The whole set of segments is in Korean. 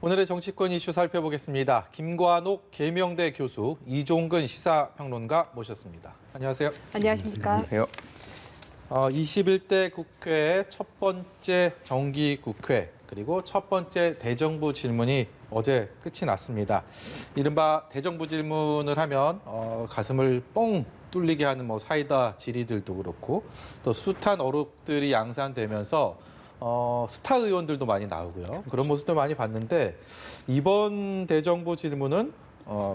오늘의 정치권 이슈 살펴보겠습니다. 김관옥 계명대 교수, 이종근 시사평론가 모셨습니다. 안녕하세요. 안녕하십니까. 안녕하세요. 21대 국회의 첫 번째 정기국회 그리고 첫 번째 대정부 질문이 어제 끝이 났습니다. 이른바 대정부 질문을 하면 가슴을 뻥 뚫리게 하는 사이다 질의들도 그렇고 또 숱한 어록들이 양산되면서 스타 의원들도 많이 나오고요. 그런 모습도 많이 봤는데 이번 대정부 질문은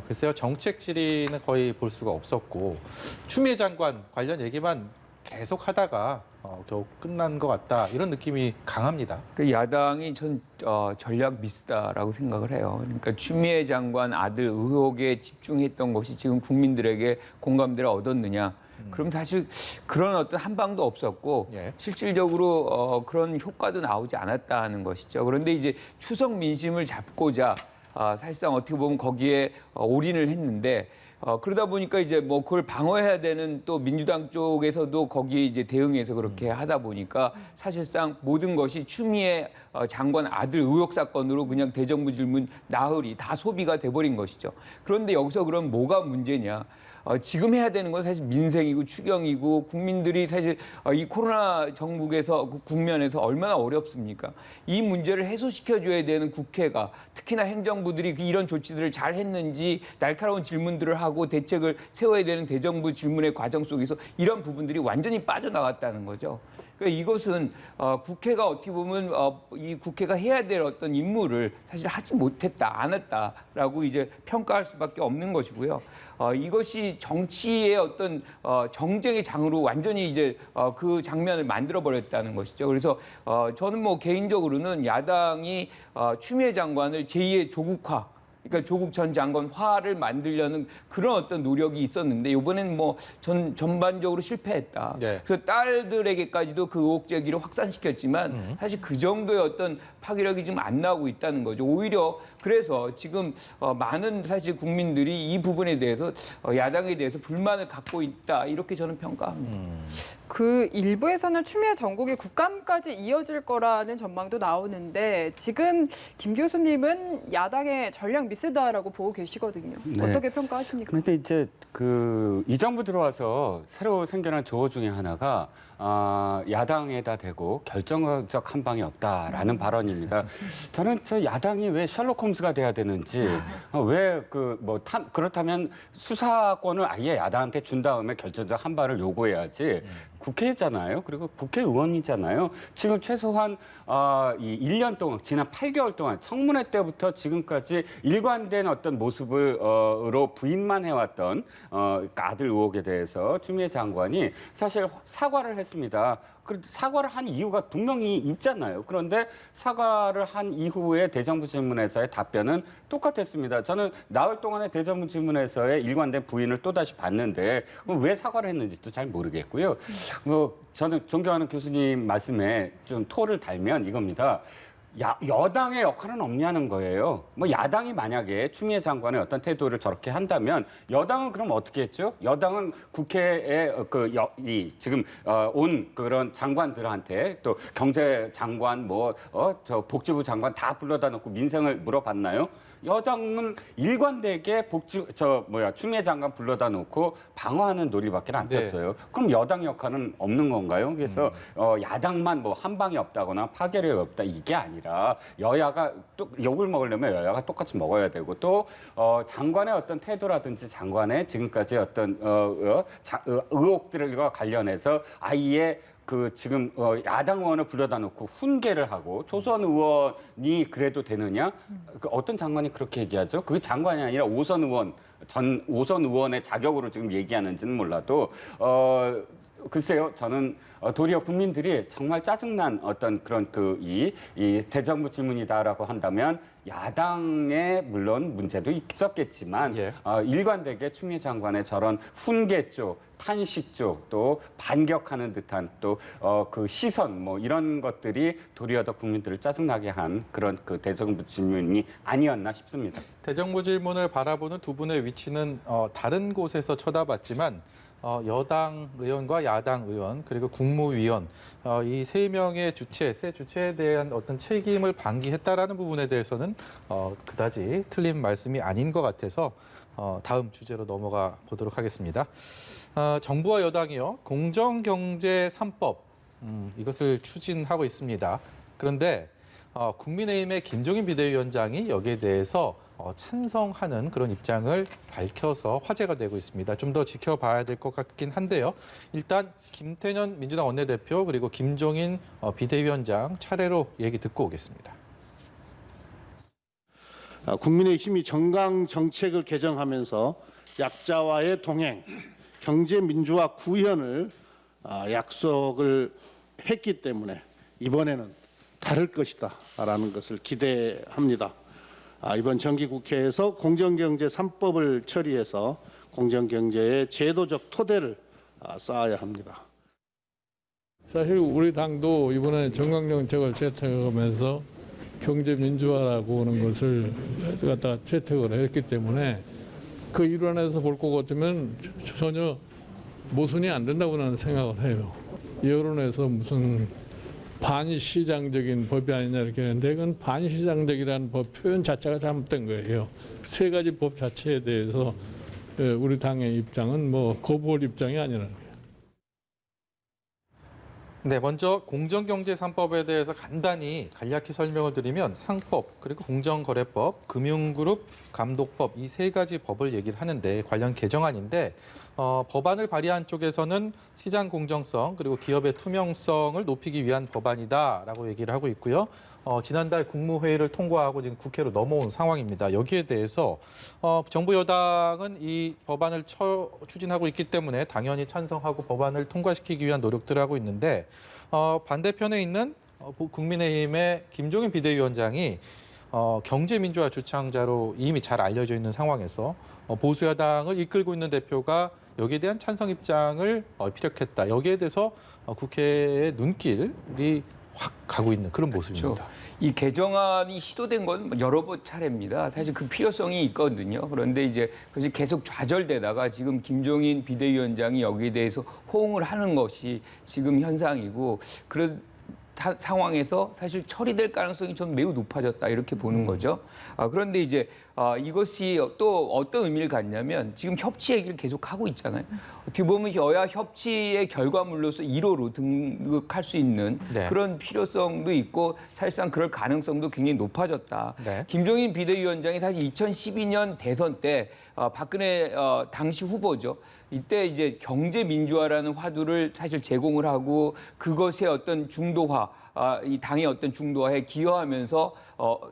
글쎄요, 정책 질의는 거의 볼 수가 없었고 추미애 장관 관련 얘기만 계속 하다가 겨우 끝난 것 같다, 이런 느낌이 강합니다. 그 야당이 전 전략 미스다라고 생각을 해요. 그러니까 추미애 장관 아들 의혹에 집중했던 것이 지금 국민들에게 공감대를 얻었느냐? 그럼 사실 그런 어떤 한방도 없었고 예. 실질적으로 그런 효과도 나오지 않았다는 것이죠. 그런데 이제 추석 민심을 잡고자 사실상 어떻게 보면 거기에 올인을 했는데 그러다 보니까 이제 그걸 방어해야 되는 또 민주당 쪽에서도 거기에 이제 대응해서 그렇게 하다 보니까 사실상 모든 것이 추미애 장관 아들 의혹 사건으로 그냥 대정부 질문 나흘이 다 소비가 돼버린 것이죠. 그런데 여기서 그럼 뭐가 문제냐? 지금 해야 되는 건 사실 민생이고 추경이고 국민들이 사실 이 코로나 정국에서 국면에서 얼마나 어렵습니까? 이 문제를 해소시켜줘야 되는 국회가 특히나 행정부들이 이런 조치들을 잘 했는지 날카로운 질문들을 하고 대책을 세워야 되는 대정부 질문의 과정 속에서 이런 부분들이 완전히 빠져나갔다는 거죠. 그러니까 이것은 국회가 어떻게 보면 이 국회가 해야 될 어떤 임무를 사실 하지 못했다, 안 했다라고 이제 평가할 수밖에 없는 것이고요. 이것이 정치의 어떤 정쟁의 장으로 완전히 이제 그 장면을 만들어 버렸다는 것이죠. 그래서 저는 개인적으로는 야당이 추미애 장관을 제2의 조국화, 그러니까 조국 전 장관 화를 만들려는 그런 어떤 노력이 있었는데 이번엔 전반적으로 실패했다. 네. 그래서 딸들에게까지도 그 의혹 제기를 확산시켰지만 사실 그 정도의 어떤 파괴력이 지금 안 나오고 있다는 거죠. 오히려 그래서 지금 많은 사실 국민들이 이 부분에 대해서 야당에 대해서 불만을 갖고 있다, 이렇게 저는 평가합니다. 그 일부에서는 추미애 정국이 국감까지 이어질 거라는 전망도 나오는데 지금 김 교수님은 야당의 전략 미스다라고 보고 계시거든요. 네. 어떻게 평가하십니까? 그런데 이제 이 정부 들어와서 새로 생겨난 조어 중에 하나가 야당에다 대고 결정적 한 방이 없다라는 발언입니다. 저는 야당이 왜 셜록 홈즈가 돼야 되는지, 왜 그렇다면 수사권을 아예 야당한테 준 다음에 결정적 한 발을 요구해야지. 국회잖아요. 그리고 국회의원이잖아요. 지금 최소한 이 1년 동안, 지난 8개월 동안 청문회 때부터 지금까지 일관된 어떤 모습으로 부인만 해왔던 아들 의혹에 대해서 추미애 장관이 사실 사과를 했습니다. 사과를 한 이유가 분명히 있잖아요. 그런데 사과를 한 이후에 대정부 질문에서의 답변은 똑같았습니다. 저는 나흘 동안의 대정부 질문에서의 일관된 부인을 또다시 봤는데 왜 사과를 했는지도 잘 모르겠고요. 저는 존경하는 교수님 말씀에 좀 토를 달면 이겁니다. 여당의 역할은 없냐는 거예요. 야당이 만약에 추미애 장관의 어떤 태도를 저렇게 한다면 여당은 그럼 어떻게 했죠? 여당은 국회에 지금 온 그런 장관들한테 또 경제 장관 복지부 장관 다 불러다 놓고 민생을 물어봤나요? 여당은 일관되게 추미애 장관 불러다 놓고 방어하는 놀이밖에 안 폈어요. 네. 그럼 여당 역할은 없는 건가요? 그래서 야당만 한 방이 없다거나 파괴력이 없다, 이게 아니라 여야가 또 욕을 먹으려면 여야가 똑같이 먹어야 되고 또 장관의 어떤 태도라든지 장관의 지금까지 어떤 의혹들과 관련해서 아예 지금 야당 의원을 불러다 놓고 훈계를 하고 조선 의원이 그래도 되느냐? 어떤 장관이 그렇게 얘기하죠? 그게 장관이 아니라 오선 의원의 자격으로 지금 얘기하는지는 몰라도 글쎄요, 저는 도리어 국민들이 정말 짜증난 어떤 그런 이 대정부 질문이다라고 한다면 야당의 물론 문제도 있었겠지만 예. 일관되게 추미애 장관의 저런 훈계 쪽, 탄식 쪽, 또 반격하는 듯한 또 그 시선 이런 것들이 도리어 더 국민들을 짜증나게 한 그런 대정부 질문이 아니었나 싶습니다. 대정부 질문을 바라보는 두 분의 위치는 다른 곳에서 쳐다봤지만 여당 의원과 야당 의원 그리고 국무위원 이 세 명의 세 주체에 대한 어떤 책임을 방기했다라는 부분에 대해서는 그다지 틀린 말씀이 아닌 것 같아서 다음 주제로 넘어가 보도록 하겠습니다. 정부와 여당이요 공정경제 3법 이것을 추진하고 있습니다. 그런데 국민의힘의 김종인 비대위원장이 여기에 대해서 찬성하는 그런 입장을 밝혀서 화제가 되고 있습니다. 좀 더 지켜봐야 될 것 같긴 한데요. 일단 김태년 민주당 원내대표 그리고 김종인 비대위원장 차례로 얘기 듣고 오겠습니다. 국민의힘이 정강 정책을 개정하면서 약자와의 동행, 경제 민주화 구현을 약속을 했기 때문에 이번에는 다를 것이다라는 것을 기대합니다. 이번 정기국회에서 공정경제 3법을 처리해서 공정경제의 제도적 토대를 쌓아야 합니다. 사실 우리 당도 이번에 정강정책을 채택하면서 경제 민주화라고 하는 것을 갖다 채택을 했기 때문에 그 일환에서 볼 것 같으면 전혀 모순이 안 된다고 나는 생각을 해요. 여론에서 무슨 반시장적인 법이 아니냐 이렇게 하는데 그건 반시장적이라는 법 표현 자체가 잘못된 거예요. 세 가지 법 자체에 대해서 우리 당의 입장은 뭐 거부할 입장이 아니라는 거예요. 네, 먼저 공정경제 3법에 대해서 간단히 간략히 설명을 드리면 상법, 그리고 공정거래법, 금융그룹 감독법 이 세 가지 법을 얘기를 하는데 관련 개정안인데 법안을 발의한 쪽에서는 시장 공정성 그리고 기업의 투명성을 높이기 위한 법안이다라고 얘기를 하고 있고요. 지난달 국무회의를 통과하고 지금 국회로 넘어온 상황입니다. 여기에 대해서 정부 여당은 이 법안을 추진하고 있기 때문에 당연히 찬성하고 법안을 통과시키기 위한 노력들을 하고 있는데 반대편에 있는 국민의힘의 김종인 비대위원장이 경제민주화 주창자로 이미 잘 알려져 있는 상황에서 보수 여당을 이끌고 있는 대표가 여기에 대한 찬성 입장을 피력했다. 여기에 대해서 국회의 눈길이 확 가고 있는 그런 모습입니다. 그렇죠. 이 개정안이 시도된 건 여러 번 차례입니다. 사실 그 필요성이 있거든요. 그런데 이제 그것이 계속 좌절되다가 지금 김종인 비대위원장이 여기에 대해서 호응을 하는 것이 지금 현상이고 그런 상황에서 사실 처리될 가능성이 좀 매우 높아졌다 이렇게 보는 거죠. 그런데 이제 이것이 또 어떤 의미를 갖냐면 지금 협치 얘기를 계속 하고 있잖아요. 어떻게 보면 여야 협치의 결과물로서 1호로 등극할 수 있는 네. 그런 필요성도 있고 사실상 그럴 가능성도 굉장히 높아졌다. 네. 김종인 비대위원장이 사실 2012년 대선 때 박근혜 당시 후보죠. 이때 이제 경제 민주화라는 화두를 사실 제공을 하고 그것의 어떤 중도화, 이 당의 어떤 중도화에 기여하면서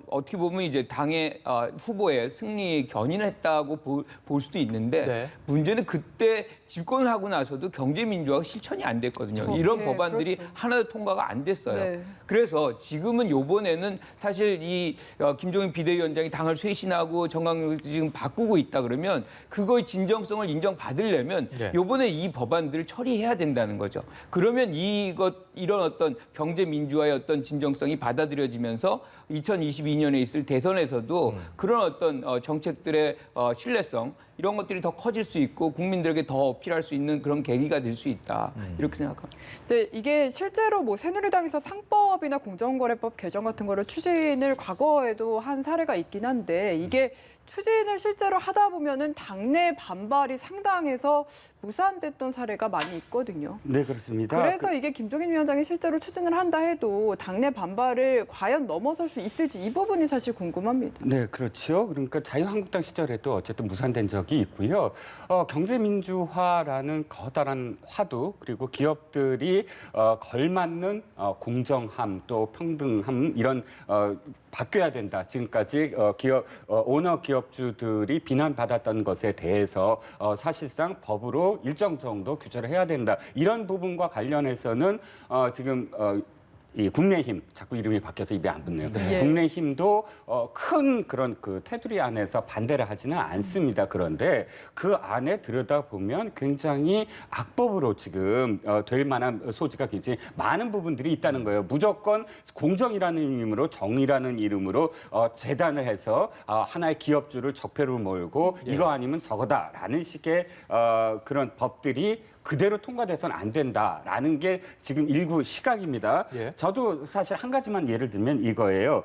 어떻게 보면 이제 당의 후보의 승리에 견인을 했다고 볼 수도 있는데 네. 문제는 그때 집권을 하고 나서도 경제 민주화가 실천이 안 됐거든요. 이런 법안들이 그렇죠. 하나도 통과가 안 됐어요. 네. 그래서 지금은 요번에는 사실 이 김종인 비대위원장이 당을 쇄신하고 정강을 지금 바꾸고 있다 그러면 그거의 진정성을 인정받으려면 네. 요번에 이 법안들을 처리해야 된다는 거죠. 그러면 이런 어떤 경제 민주화의 어떤 진정성이 받아들여지면서 2022년에 있을 대선에서도 그런 어떤 정책들의 신뢰성 이런 것들이 더 커질 수 있고 국민들에게 더 어필할 수 있는 그런 계기가 될 수 있다. 이렇게 생각합니다. 네, 이게 실제로 뭐 새누리당에서 상법이나 공정거래법 개정 같은 거를 추진을 과거에도 한 사례가 있긴 한데 이게 추진을 실제로 하다 보면은 당내 반발이 상당해서 무산됐던 사례가 많이 있거든요. 네, 그렇습니다. 그래서 이게 김종인 위원장이 실제로 추진을 한다 해도 당내 반발을 과연 넘어설 수 있을지 이 부분이 사실 궁금합니다. 네, 그렇죠. 그러니까 자유한국당 시절에도 어쨌든 무산된 적이 있고요. 경제민주화라는 커다란 화두 그리고 기업들이 걸맞는 공정함 또 평등함 이런 바뀌어야 된다. 지금까지 오너 기업주들이 비난받았던 것에 대해서 사실상 법으로 일정 정도 규제를 해야 된다. 이런 부분과 관련해서는 지금 이 국민의힘 자꾸 이름이 바뀌어서 입에 안 붙네요. 네. 국민의힘도 큰 그런 그 테두리 안에서 반대를 하지는 않습니다. 그런데 그 안에 들여다보면 굉장히 악법으로 지금 될 만한 소지가 굉장히 많은 부분들이 있다는 거예요. 무조건 공정이라는 이름으로 정의라는 이름으로 재단을 해서 하나의 기업주를 적폐로 몰고 이거 아니면 저거다라는 식의 그런 법들이 그대로 통과돼서는 안 된다라는 게 지금 일부 시각입니다. 예. 저도 사실 한 가지만 예를 들면 이거예요.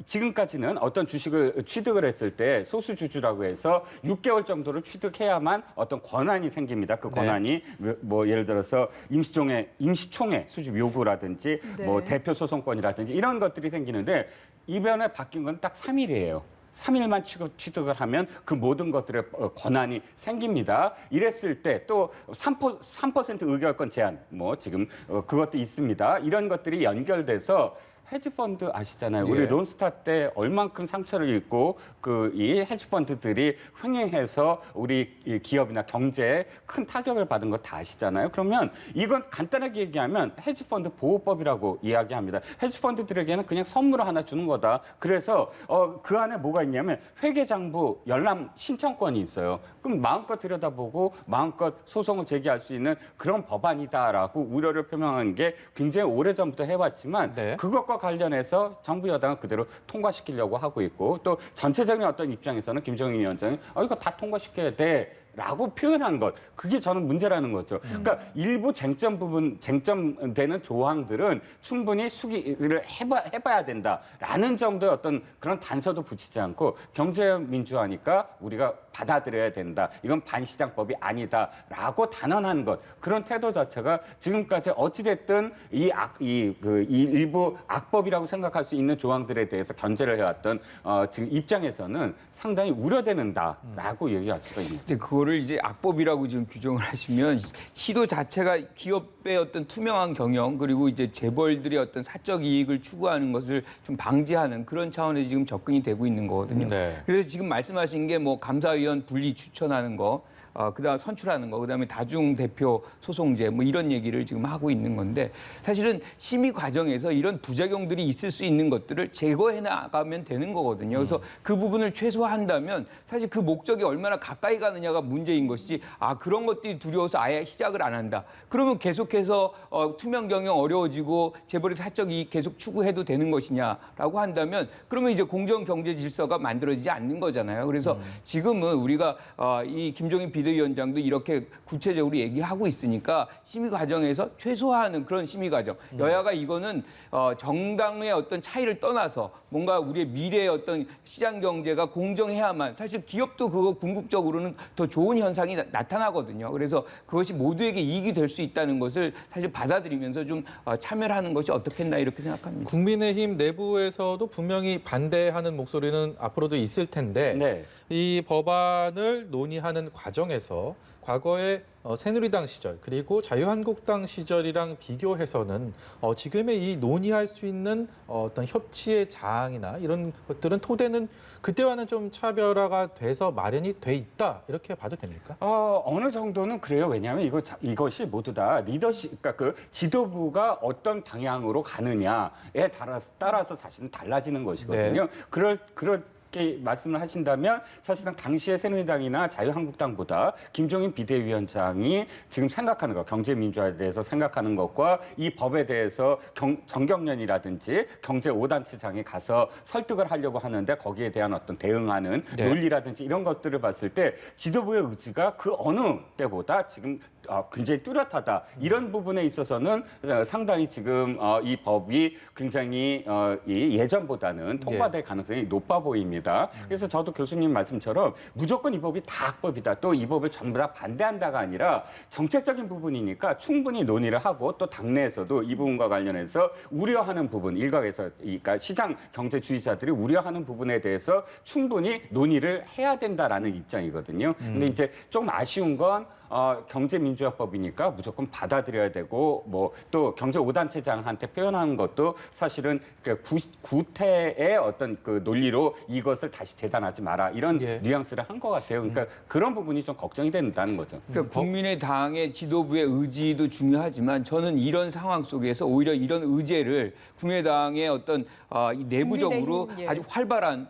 지금까지는 어떤 주식을 취득을 했을 때 소수주주라고 해서 6개월 정도를 취득해야만 어떤 권한이 생깁니다. 그 권한이 뭐 예를 들어서 임시총회 수집 요구라든지 네. 뭐 대표 소송권이라든지 이런 것들이 생기는데 이번에 바뀐 건 딱 3일이에요. 3일만 취득을 하면 그 모든 것들의 권한이 생깁니다. 이랬을 때 또 3% 의결권 제한, 뭐 지금 그것도 있습니다. 이런 것들이 연결돼서 헤지펀드 아시잖아요. 우리 예. 론스타 때 얼만큼 상처를 입고 이 헤지펀드들이 횡행해서 우리 이 기업이나 경제에 큰 타격을 받은 거 다 아시잖아요. 그러면 이건 간단하게 얘기하면 헤지펀드 보호법이라고 이야기합니다. 헤지펀드들에게는 그냥 선물을 하나 주는 거다. 그래서 그 안에 뭐가 있냐면 회계장부 열람 신청권이 있어요. 그럼 마음껏 들여다보고 마음껏 소송을 제기할 수 있는 그런 법안이다라고 우려를 표명한 게 굉장히 오래전부터 해왔지만 네. 그것과 관련해서 정부 여당은 그대로 통과시키려고 하고 있고 또 전체적인 어떤 입장에서는 김정인 위원장이 이거 다 통과시켜야 돼라고 표현한 것 그게 저는 문제라는 거죠. 그러니까 일부 쟁점되는 조항들은 충분히 수기를 해봐야 된다라는 정도의 어떤 그런 단서도 붙이지 않고 경제민주화니까 우리가 받아들여야 된다. 이건 반시장법이 아니다라고 단언한 것 그런 태도 자체가 지금까지 어찌됐든 이 일부 악법이라고 생각할 수 있는 조항들에 대해서 견제를 해왔던 지금 입장에서는 상당히 우려되는다라고 얘기할 수가 있습니다. 근데 그거를 이제 악법이라고 지금 규정을 하시면 시도 자체가 기업의 어떤 투명한 경영 그리고 이제 재벌들의 어떤 사적 이익을 추구하는 것을 좀 방지하는 그런 차원에서 지금 접근이 되고 있는 거거든요. 네. 그래서 지금 말씀하신 게 뭐 감사위원 분리 추천하는 거, 그다음 선출하는 거, 그다음에 다중 대표 소송제 뭐 이런 얘기를 지금 하고 있는 건데 사실은 심의 과정에서 이런 부작용들이 있을 수 있는 것들을 제거해 나가면 되는 거거든요. 그래서 그 부분을 최소화한다면 사실 그 목적이 얼마나 가까이 가느냐가 문제인 것이지 그런 것들이 두려워서 아예 시작을 안 한다. 그러면 계속해서 투명 경영 어려워지고 재벌의 사적 이익 계속 추구해도 되는 것이냐라고 한다면 그러면 이제 공정 경제 질서가 만들어지지 않는 거잖아요. 그래서 지금은 우리가 이 김종인 비대위원장도 이렇게 구체적으로 얘기하고 있으니까 심의 과정에서 최소화하는 그런 심의 과정. 여야가 이거는 정당의 어떤 차이를 떠나서 뭔가 우리의 미래의 어떤 시장 경제가 공정해야만 사실 기업도 그거 궁극적으로는 더 좋은 현상이 나타나거든요. 그래서 그것이 모두에게 이익이 될 수 있다는 것을 사실 받아들이면서 좀 참여를 하는 것이 어떻겠나 이렇게 생각합니다. 국민의힘 내부에서도 분명히 반대하는 목소리는 앞으로도 있을 텐데 네. 이 법안을 논의하는 과정에서 과거에 새누리당 시절 그리고 자유한국당 시절이랑 비교해서는 지금의 이 논의할 수 있는 어떤 협치의 장이나 이런 것들은 토대는 그때와는 좀 차별화가 돼서 마련이 돼 있다 이렇게 봐도 됩니까? 어느 정도는 그래요. 왜냐하면 이것이 모두 다 리더십, 그러니까 그 지도부가 어떤 방향으로 가느냐에 따라서 사실은 달라지는 것이거든요. 그렇게 말씀을 하신다면 사실상 당시의 새누리당이나 자유한국당보다 김종인 비대위원장이 지금 생각하는 것, 경제민주화에 대해서 생각하는 것과 이 법에 대해서 정경련이라든지 경제 5단체장에 가서 설득을 하려고 하는데 거기에 대한 어떤 대응하는 네. 논리라든지 이런 것들을 봤을 때 지도부의 의지가 그 어느 때보다 지금 굉장히 뚜렷하다. 이런 부분에 있어서는 상당히 지금 이 법이 굉장히 예전보다는 통과될 가능성이 높아 보입니다. 그래서 저도 교수님 말씀처럼 무조건 이 법이 다 악법이다. 또 이 법을 전부 다 반대한다가 아니라 정책적인 부분이니까 충분히 논의를 하고 또 당내에서도 이 부분과 관련해서 우려하는 부분, 일각에서 그러니까 시장 경제주의자들이 우려하는 부분에 대해서 충분히 논의를 해야 된다라는 입장이거든요. 근데 이제 좀 아쉬운 건 경제민주화법이니까 무조건 받아들여야 되고 뭐 또 경제 5단체장한테 표현하는 것도 사실은 그 구태의 어떤 그 논리로 이것을 다시 재단하지 마라 이런 예. 뉘앙스를 한 것 같아요. 그러니까 그런 부분이 좀 걱정이 된다는 거죠. 그러니까 국민의당의 지도부의 의지도 중요하지만 저는 이런 상황 속에서 오히려 이런 의제를 국민의당의 어떤 이 내부적으로 국민의힘, 예. 아주 활발한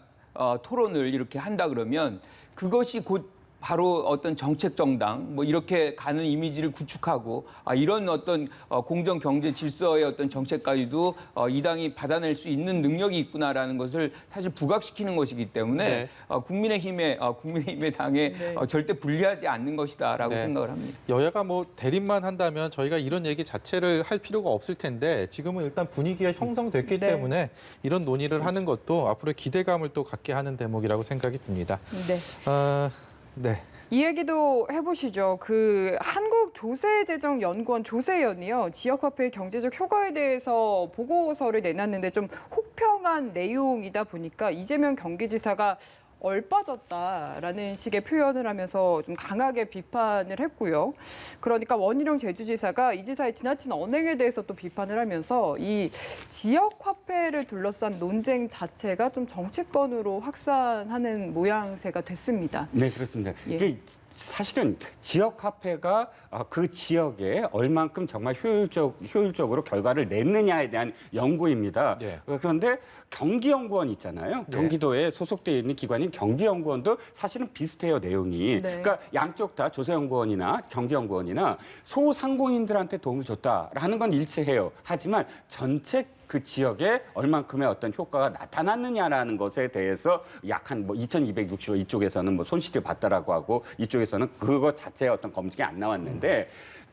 토론을 이렇게 한다 그러면 그것이 곧 바로 어떤 정책 정당 뭐 이렇게 가는 이미지를 구축하고 이런 어떤 공정 경제 질서의 어떤 정책까지도 이 당이 받아낼 수 있는 능력이 있구나라는 것을 사실 부각시키는 것이기 때문에 네. 국민의힘의 당에 네. 절대 불리하지 않는 것이다라고 네. 생각을 합니다. 여야가 뭐 대립만 한다면 저희가 이런 얘기 자체를 할 필요가 없을 텐데 지금은 일단 분위기가 형성됐기 네. 때문에 이런 논의를 하는 것도 앞으로 기대감을 또 갖게 하는 대목이라고 생각이 듭니다. 네. 네. 이 얘기도 해보시죠. 그 한국조세재정연구원 조세연이요. 지역화폐의 경제적 효과에 대해서 보고서를 내놨는데 좀 혹평한 내용이다 보니까 이재명 경기지사가 얼빠졌다라는 식의 표현을 하면서 좀 강하게 비판을 했고요. 그러니까 원희룡 제주지사가 이 지사의 지나친 언행에 대해서 또 비판을 하면서 이 지역화폐를 둘러싼 논쟁 자체가 좀 정치권으로 확산하는 모양새가 됐습니다. 네, 그렇습니다. 예. 이게 사실은 지역 화폐가 그 지역에 얼만큼 정말 효율적으로 결과를 냈느냐에 대한 연구입니다. 예. 그런데 경기연구원 있잖아요. 네. 경기도에 소속되어 있는 기관인 경기연구원도 사실은 비슷해요, 내용이. 네. 그러니까 양쪽 다 조세연구원이나 경기연구원이나 소상공인들한테 도움을 줬다라는 건 일치해요. 하지만 전체 그 지역에 얼만큼의 어떤 효과가 나타났느냐라는 것에 대해서 약 한 뭐 2,260원 이쪽에서는 뭐 손실을 봤다라고 하고 이쪽에서는 그것 자체의 어떤 검증이 안 나왔는데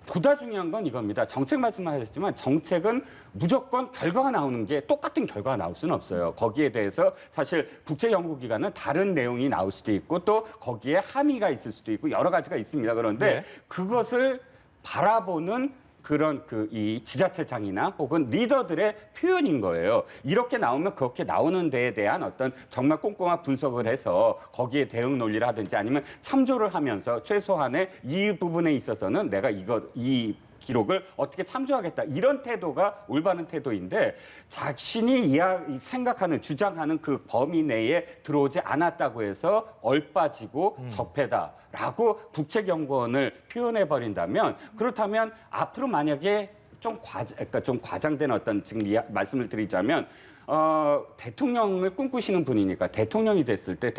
보다 중요한 건 이겁니다. 정책 말씀하셨지만 정책은 무조건 결과가 나오는 게 똑같은 결과가 나올 수는 없어요. 거기에 대해서 사실 국제연구기관은 다른 내용이 나올 수도 있고 또 거기에 함의가 있을 수도 있고 여러 가지가 있습니다. 그런데 네. 그것을 바라보는 그런 이 지자체장이나 혹은 리더들의 표현인 거예요. 이렇게 나오면 그렇게 나오는 데에 대한 어떤 정말 꼼꼼한 분석을 해서 거기에 대응 논리를 하든지 아니면 참조를 하면서 최소한의 이 부분에 있어서는 내가 이 기록을 어떻게 참조하겠다. 이런 태도가 올바른 태도인데 자신이 생각하는 주장하는 그 범위 내에 들어오지 않았다고 해서 얼빠지고 적폐다라고 국책연구원을 표현해 버린다면 그렇다면 앞으로 만약에 좀 과장된 어떤 지금 말씀을 드리자면 대통령을 꿈꾸시는 분이니까 대통령이 됐을 때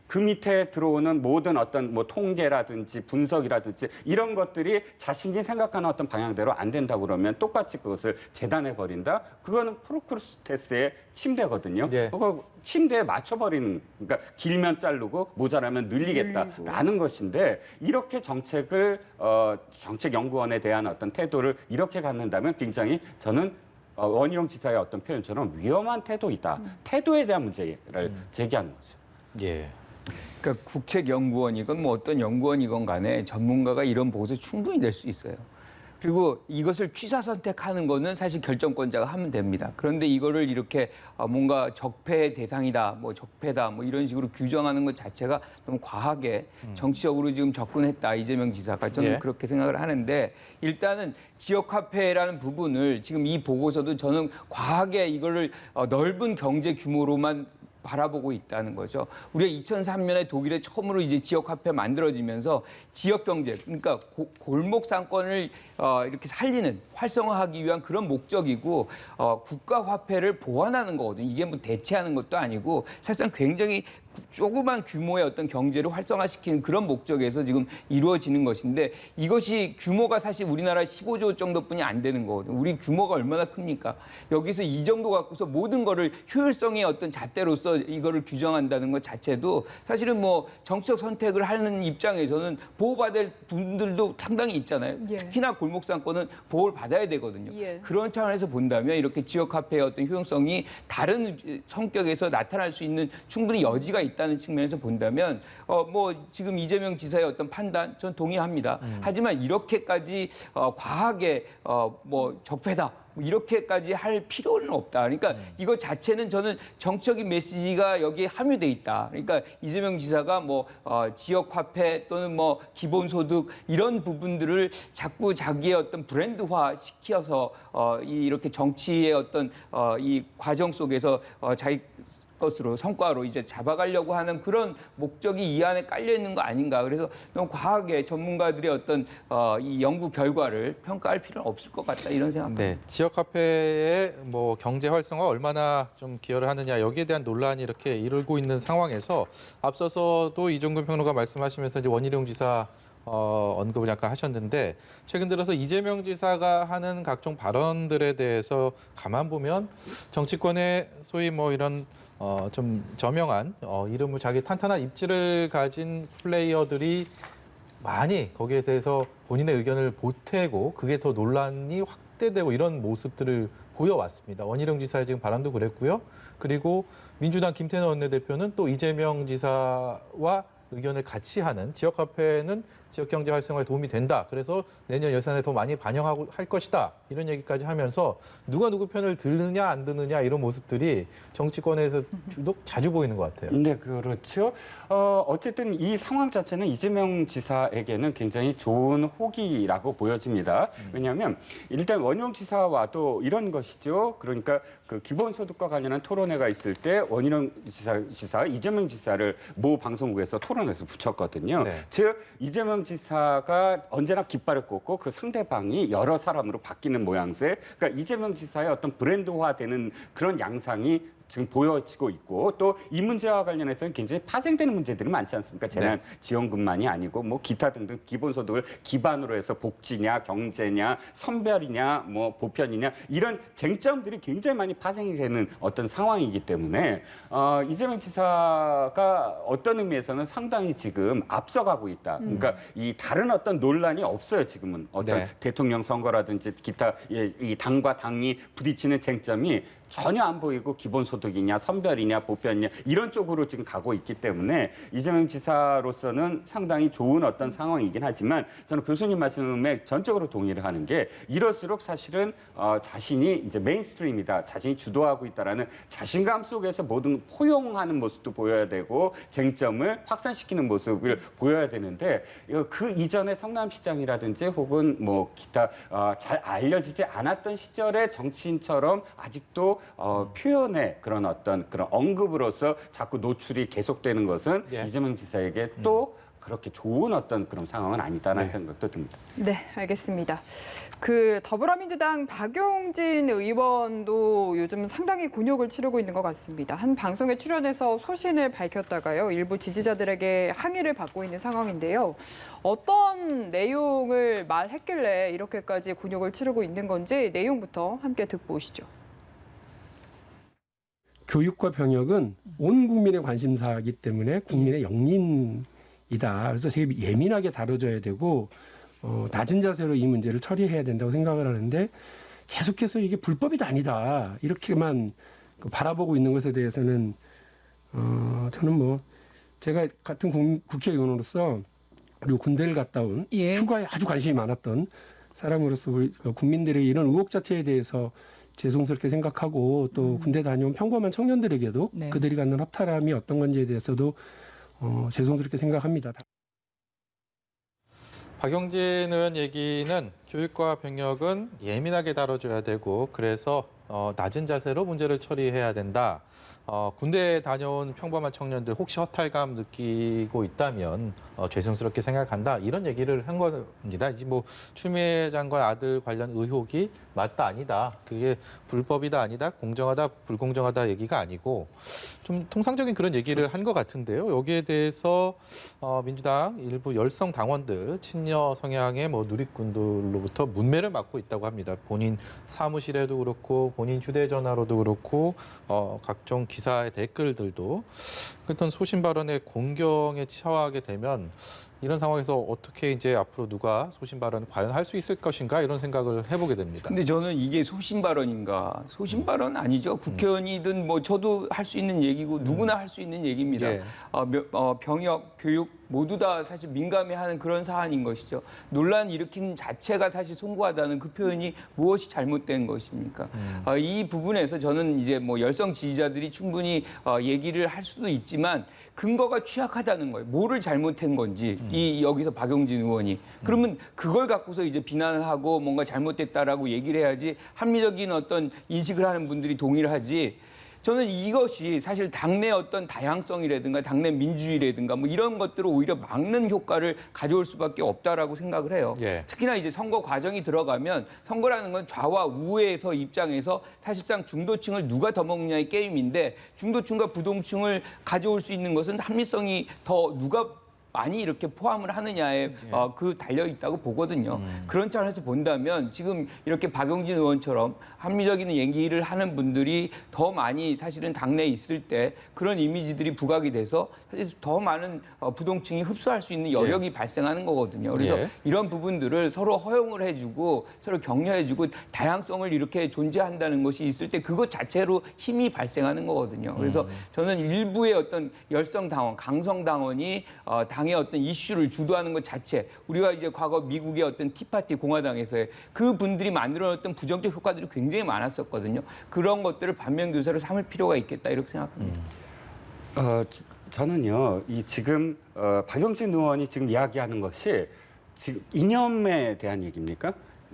그 밑에 들어오는 모든 어떤 뭐 통계라든지 분석이라든지 이런 것들이 자신이 생각하는 어떤 방향대로 안 된다고 그러면 똑같이 그것을 재단해 버린다. 그거는 프로크루스테스의 침대거든요. 예. 그거 침대에 맞춰버리는, 그러니까 길면 자르고 모자라면 늘리겠다라는 것인데 이렇게 정책연구원에 대한 어떤 태도를 이렇게 갖는다면 굉장히 저는 원희룡 지사의 어떤 표현처럼 위험한 태도이다. 태도에 대한 문제를 제기하는 거죠. 예. 그러니까 국책연구원이건 뭐 어떤 연구원이건 간에 전문가가 이런 보고서 충분히 낼 수 있어요. 그리고 이것을 취사 선택하는 거는 사실 결정권자가 하면 됩니다. 그런데 이거를 이렇게 뭔가 적폐의 대상이다, 뭐 적폐다, 뭐 이런 식으로 규정하는 것 자체가 너무 과하게 정치적으로 지금 접근했다, 이재명 지사가. 저는 예. 그렇게 생각을 하는데 일단은 지역화폐라는 부분을 지금 이 보고서도 저는 과하게 이거를 넓은 경제 규모로만 바라보고 있다는 거죠. 우리가 2003년에 독일에 처음으로 이제 지역화폐 만들어지면서 지역경제, 그러니까 골목 상권을 이렇게 살리는, 활성화하기 위한 그런 목적이고 국가화폐를 보완하는 거거든요. 이게 뭐 대체하는 것도 아니고 사실상 굉장히 조그만 규모의 어떤 경제를 활성화시키는 그런 목적에서 지금 이루어지는 것인데 이것이 규모가 사실 우리나라 15조 정도뿐이 안 되는 거거든요. 우리 규모가 얼마나 큽니까? 여기서 이 정도 갖고서 모든 거를 효율성의 어떤 잣대로서 이거를 규정한다는 것 자체도 사실은 뭐 정치적 선택을 하는 입장에서는 보호받을 분들도 상당히 있잖아요. 예. 특히나 골목 상권은 보호를 받아야 되거든요. 예. 그런 차원에서 본다면 이렇게 지역화폐의 어떤 효용성이 다른 성격에서 나타날 수 있는 충분히 여지가 있다는 측면에서 본다면 뭐 지금 이재명 지사의 어떤 판단 전 동의합니다. 하지만 이렇게까지 과하게 뭐 적폐다 뭐 이렇게까지 할 필요는 없다. 그러니까 이거 자체는 저는 정치적인 메시지가 여기에 함유돼 있다. 그러니까 이재명 지사가 뭐 지역 화폐 또는 뭐 기본소득 이런 부분들을 자꾸 자기의 어떤 브랜드화 시켜서 이렇게 정치의 어떤 이 과정 속에서 자기 것으로 성과로 이제 잡아가려고 하는 그런 목적이 이 안에 깔려 있는 거 아닌가. 그래서 너무 과하게 전문가들의 어떤 이 연구 결과를 평가할 필요는 없을 것 같다 이런 생각입니다. 네, 지역 화폐의 뭐 경제 활성화 얼마나 좀 기여를 하느냐 여기에 대한 논란이 이렇게 이르고 있는 상황에서 앞서서도 이종근 평론가 말씀하시면서 이제 원희룡 지사 언급을 약간 하셨는데 최근 들어서 이재명 지사가 하는 각종 발언들에 대해서 가만 보면 정치권의 소위 뭐 이런 좀 저명한 이름을 자기 탄탄한 입지를 가진 플레이어들이 많이 거기에 대해서 본인의 의견을 보태고 그게 더 논란이 확대되고 이런 모습들을 보여왔습니다. 원희룡 지사의 지금 발언도 그랬고요. 그리고 민주당 김태년 원내대표는 또 이재명 지사와 의견을 같이 하는 지역화폐는 지역경제 활성화에 도움이 된다. 그래서 내년 예산에 더 많이 반영하고 할 것이다. 이런 얘기까지 하면서 누가 누구 편을 드느냐 안 드느냐 이런 모습들이 정치권에서 주로 자주 보이는 것 같아요. 네, 그렇죠. 어쨌든 이 상황 자체는 이재명 지사에게는 굉장히 좋은 호기라고 보여집니다. 왜냐하면 일단 원희룡 지사와도 이런 것이죠. 그러니까 그 기본소득과 관련한 토론회가 있을 때 원희룡 지사가 이재명 지사를 모 방송국에서 토론에서 붙였거든요. 네. 즉 이재명 지사가 언제나 깃발을 꽂고 그 상대방이 여러 사람으로 바뀌는 모양새. 그러니까 이재명 지사의 어떤 브랜드화되는 그런 양상이 지금 보여지고 있고 또 이 문제와 관련해서는 굉장히 파생되는 문제들이 많지 않습니까? 재난 지원금만이 아니고 뭐 기타 등등 기본소득을 기반으로 해서 복지냐, 경제냐, 선별이냐, 뭐 보편이냐 이런 쟁점들이 굉장히 많이 파생이 되는 어떤 상황이기 때문에 이재명 지사가 어떤 의미에서는 상당히 지금 앞서가고 있다. 그러니까 이 다른 어떤 논란이 없어요. 지금은 어떤 네. 대통령 선거라든지 기타 이 당과 당이 부딪히는 쟁점이 전혀 안 보이고 기본소득이냐 선별이냐 보편이냐 이런 쪽으로 지금 가고 있기 때문에 이재명 지사로서는 상당히 좋은 어떤 상황이긴 하지만 저는 교수님 말씀에 전적으로 동의를 하는 게 이럴수록 사실은 자신이 이제 메인스트림이다, 자신이 주도하고 있다라는 자신감 속에서 모든 포용하는 모습도 보여야 되고 쟁점을 확산시키는 모습을 보여야 되는데 그 이전에 성남시장이라든지 혹은 뭐 기타 잘 알려지지 않았던 시절의 정치인처럼 아직도 표현의 그런 어떤 그런 언급으로서 자꾸 노출이 계속되는 것은 예. 이재명 지사에게 또 그렇게 좋은 어떤 그런 상황은 아니다라는 생각도 듭니다. 네, 알겠습니다. 그 더불어민주당 박용진 의원도 요즘 상당히 곤욕을 치르고 있는 것 같습니다. 한 방송에 출연해서 소신을 밝혔다가요, 일부 지지자들에게 항의를 받고 있는 상황인데요. 어떤 내용을 말했길래 이렇게까지 곤욕을 치르고 있는 건지 내용부터 함께 듣고 오시죠. 교육과 병역은 온 국민의 관심사이기 때문에 국민의 영린이다. 그래서 되게 예민하게 다뤄져야 되고 낮은 자세로 이 문제를 처리해야 된다고 생각을 하는데 계속해서 이게 불법이다 아니다 이렇게만 바라보고 있는 것에 대해서는 저는 뭐 제가 같은 국회의원으로서 그리고 군대를 갔다 온 휴가에 아주 관심이 많았던 사람으로서 우리 국민들의 이런 의혹 자체에 대해서 죄송스럽게 생각하고 또 군대 다녀온 평범한 청년들에게도 그들이 갖는 허탈함이 어떤 건지에 대해서도 죄송스럽게 생각합니다. 박용진 의원 얘기는 교육과 병역은 예민하게 다뤄줘야 되고 그래서 낮은 자세로 문제를 처리해야 된다. 군대에 다녀온 평범한 청년들 혹시 허탈감 느끼고 있다면 죄송스럽게 생각한다. 이런 얘기를 한 겁니다. 이제 뭐 추미애 장관 아들 관련 의혹이 맞다 아니다. 그게 불법이다 아니다. 공정하다 불공정하다 얘기가 아니고 좀 통상적인 그런 얘기를 한 것 같은데요. 여기에 대해서 민주당 일부 열성 당원들 친여 성향의 뭐 누리꾼들로부터 문매를 맞고 있다고 합니다. 본인 사무실에도 그렇고 본인 휴대전화로도 그렇고 각종 기사의 댓글들도 어떤 소신 발언의 공경에 처하게 되면 이런 상황에서 어떻게 이제 앞으로 누가 소신 발언을 과연 할 수 있을 것인가 이런 생각을 해보게 됩니다. 근데 저는 이게 소신 발언인가? 소신 발언 아니죠. 국회의원이든 뭐 저도 할 수 있는 얘기고 누구나 할 수 있는 얘기입니다. 예. 병역, 교육 모두 다 사실 민감해하는 그런 사안인 것이죠. 논란 일으킨 자체가 사실 송구하다는 그 표현이 무엇이 잘못된 것입니까? 이 부분에서 저는 이제 뭐 열성 지지자들이 충분히 얘기를 할 수도 있지만 근거가 취약하다는 거예요. 뭐를 잘못한 건지 여기서 박용진 의원이 그러면 그걸 갖고서 이제 비난을 하고 뭔가 잘못됐다라고 얘기를 해야지 합리적인 어떤 인식을 하는 분들이 동의를 하지. 저는 이것이 사실 당내 어떤 다양성이라든가 당내 민주주의라든가 뭐 이런 것들을 오히려 막는 효과를 가져올 수밖에 없다라고 생각을 해요. 예. 특히나 이제 선거 과정이 들어가면 선거라는 건 좌와 우에서 입장에서 사실상 중도층을 누가 더 먹느냐의 게임인데 중도층과 부동층을 가져올 수 있는 것은 합리성이 더 누가 많이 이렇게 포함을 하느냐에 그 달려 있다고 보거든요. 그런 차원에서 본다면 지금 이렇게 박용진 의원처럼 합리적인 얘기를 하는 분들이 더 많이 사실은 당내에 있을 때 그런 이미지들이 부각이 돼서 사실 더 많은 부동층이 흡수할 수 있는 여력이 발생하는 거거든요. 그래서 이런 부분들을 서로 허용을 해주고 서로 격려해주고 다양성을 이렇게 존재한다는 것이 있을 때 그것 자체로 힘이 발생하는 거거든요. 그래서 저는 일부의 어떤 열성 당원, 강성 당원이 당의 어떤 이슈를 주도하는 것 자체, 우리가 이제 과거 미국의 어떤 티파티 공화당에서의 그 분들이 만들어냈던 부정적 효과들이 굉장히 많았었거든요. 그런 것들을 반면교사로 삼을 필요가 있겠다 이렇게 생각합니다. 저는요, 이 지금 박용진 의원이 지금 이야기하는 것이 지금 이념에 대한 얘기입니까?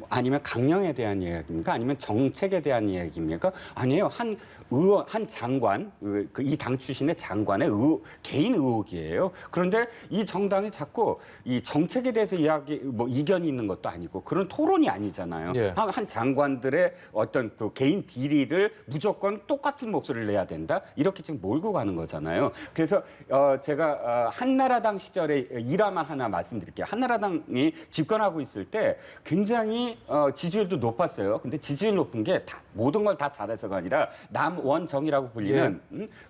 아니면 강령에 대한 이야기입니까? 아니면 정책에 대한 이야기입니까? 아니에요. 한 의원, 한 장관, 이 당 출신의 장관의 개인 의혹이에요. 그런데 이 정당이 자꾸 이 정책에 대해서 이견이 있는 것도 아니고 그런 토론이 아니잖아요. 예. 한 장관들의 어떤 그 개인 비리를 무조건 똑같은 목소리를 내야 된다. 이렇게 지금 몰고 가는 거잖아요. 그래서 제가 한나라당 시절에 일화만 하나 말씀드릴게요. 한나라당이 집권하고 있을 때 굉장히 지지율도 높았어요. 근데 지지율 높은 게 모든 걸 다 잘해서가 아니라 남원정이라고 불리는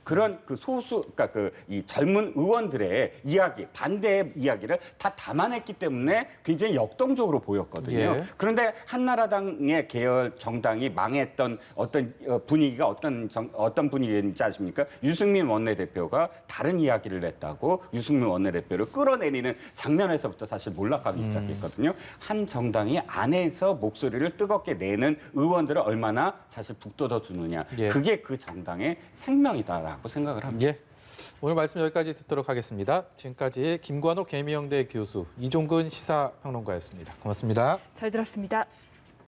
그런 그 소수, 그러니까 이 젊은 의원들의 이야기, 반대의 이야기를 다 담아냈기 때문에 굉장히 역동적으로 보였거든요. 예. 그런데 한나라당의 계열 정당이 망했던 어떤 분위기가 어떤 분위기인지 아십니까? 유승민 원내대표가 다른 이야기를 냈다고 유승민 원내대표를 끌어내리는 장면에서부터 사실 몰락하기 시작했거든요. 한 정당이 안에서 목소리를 뜨겁게 내는 의원들을 얼마나 사실 북돋워 주느냐. 예. 그게 그 정당의 생명이다라고 생각을 합니다. 예. 오늘 말씀 여기까지 듣도록 하겠습니다. 지금까지 김관옥 개미영대 교수, 이종근 시사평론가였습니다. 고맙습니다. 잘 들었습니다.